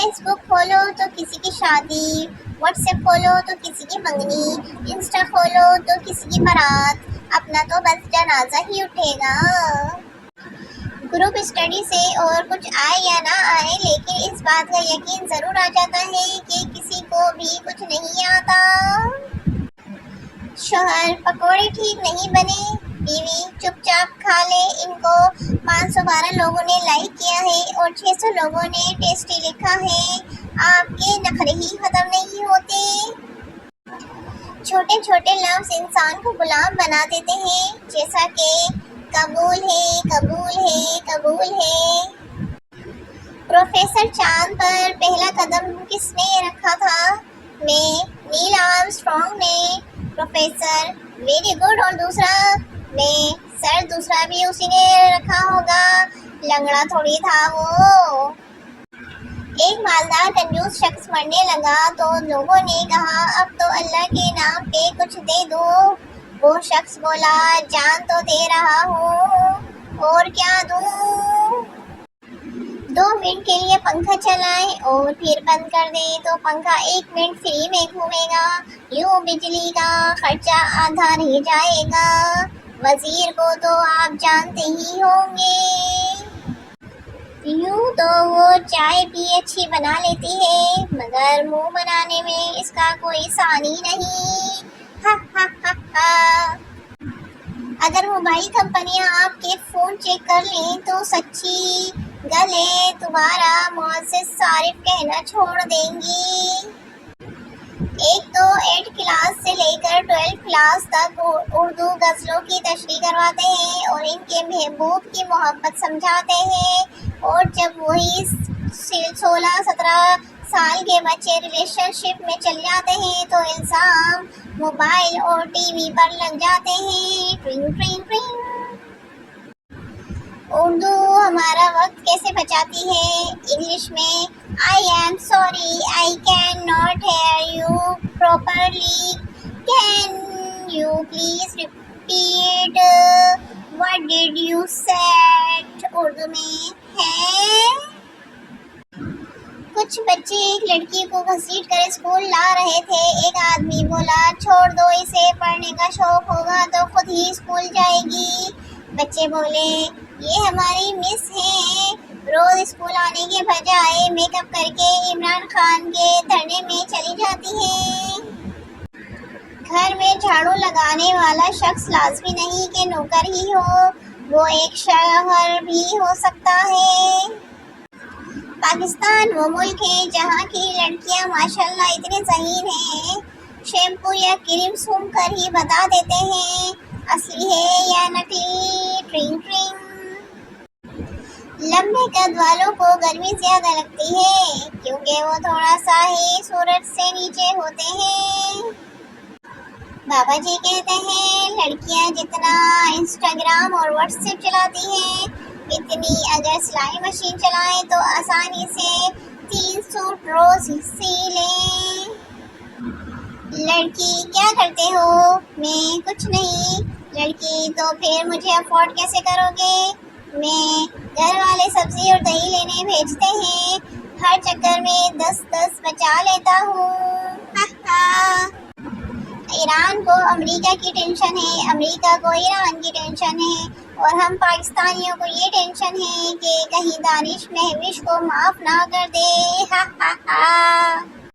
Facebook खोलो तो किसी की शादी, व्हाट्सएप खोलो तो किसी की मंगनी, इंस्टा खोलो तो किसी की बारात, अपना तो बस जनाजा ही उठेगा। ग्रुप स्टडी से और कुछ आए या ना आए, लेकिन इस बात का यकीन जरूर आ जाता है कि किसी को भी कुछ नहीं आता। शोहर पकोड़े ठीक नहीं बने, बीवी चुपचाप खा ले इनको। 512 लोगों ने लाइक किया है और 600 लोगों ने टेस्टी लिखा है। आपके नखरे ही खत्म नहीं होते। छोटे छोटे लफ्ज इंसान को गुलाम बना देते हैं, जैसा कि कबूल है, कबूल है, कबूल है। प्रोफेसर चांद पर पहला कदम किसने रखा था? मैं, नील आर्मस्ट्रॉन्ग ने। Professor very good. और दूसरा? मैं, सर दूसरा भी उसी ने रखा होगा, लंगड़ा थोड़ी था वो। एक मालदार कंजूस शख्स मरने लगा तो लोगों ने कहा अब तो अल्लाह के नाम पे कुछ दे दो। वो शख्स बोला जान तो दे रहा हूँ, और क्या दूँ? 2 मिनट के लिए पंखा चलाएं और फिर बंद कर दें तो पंखा 1 मिनट फ्री में घूमेगा। यूं बिजली का खर्चा आधा रह जाएगा। वजीर को तो आप जानते ही होंगे, यूं तो वो चाय भी अच्छी बना लेती है, मगर मुंह बनाने में इसका कोई सानी नहीं। हा हा हा हा। अगर मोबाइल कंपनियां आपके फोन चेक कर लें तो सच्ची गले तुम्हारा मुअज़्ज़िज़ सारिफ कहना छोड़ देंगी। एक तो 8 क्लास से लेकर 12 क्लास तक उर्दू गज़लों की तशरीह करवाते हैं और इनके महबूब की मोहब्बत समझाते हैं, और जब वही 16-17 साल के बच्चे रिलेशनशिप में चल जाते हैं तो इल्ज़ाम मोबाइल और टीवी पर लग जाते हैं। ट्रिंग ट्रिंग ट्रिंग। उर्दू हमारा वक्त कैसे बचाती है? इंग्लिश में I am sorry I can not here you properly, can you please repeat what did you said? Urdu में है। कुछ बच्चे एक लड़की को घसीट कर स्कूल ला रहे थे। एक आदमी बोला छोड़ दो इसे, पढ़ने का शौक होगा तो खुद ही स्कूल जाएगी। बच्चे बोले ये हमारी मिस है, रोज स्कूल आने के बजाय मेकअप करके इमरान खान के धरने में चली जाती है। घर में झाड़ू लगाने वाला शख्स लाजमी नहीं कि नौकर ही हो, वो एक शौहर भी हो सकता है। पाकिस्तान वो मुल्क है जहाँ की लड़कियाँ माशाल्लाह इतनी ज़हीन हैं, शैम्पू या क्रीम सूंघ कर ही बता देते हैं असली है या नकली। ट्रिंग ट्रिंग। लंबे कद वालों को गर्मी ज़्यादा लगती है क्योंकि वो थोड़ा सा ही सूरज से नीचे होते हैं। बाबा जी कहते हैं लड़कियां जितना इंस्टाग्राम और व्हाट्सएप चलाती हैं, इतनी अगर सिलाई मशीन चलाएं तो आसानी से 3 सूट रोज सी लें। लड़की क्या करते हो? मैं कुछ नहीं। लड़की तो फिर मुझे अफोर्ड कैसे करोगे? मैं, घर वाले सब्जी और दही लेने भेजते हैं, हर चक्कर में 10-10 बचा लेता हूँ। ईरान को अमेरिका की टेंशन है, अमेरिका को ईरान की टेंशन है, और हम पाकिस्तानियों को ये टेंशन है कि कहीं दानिश महविश को माफ़ ना कर दे। हा हा हा।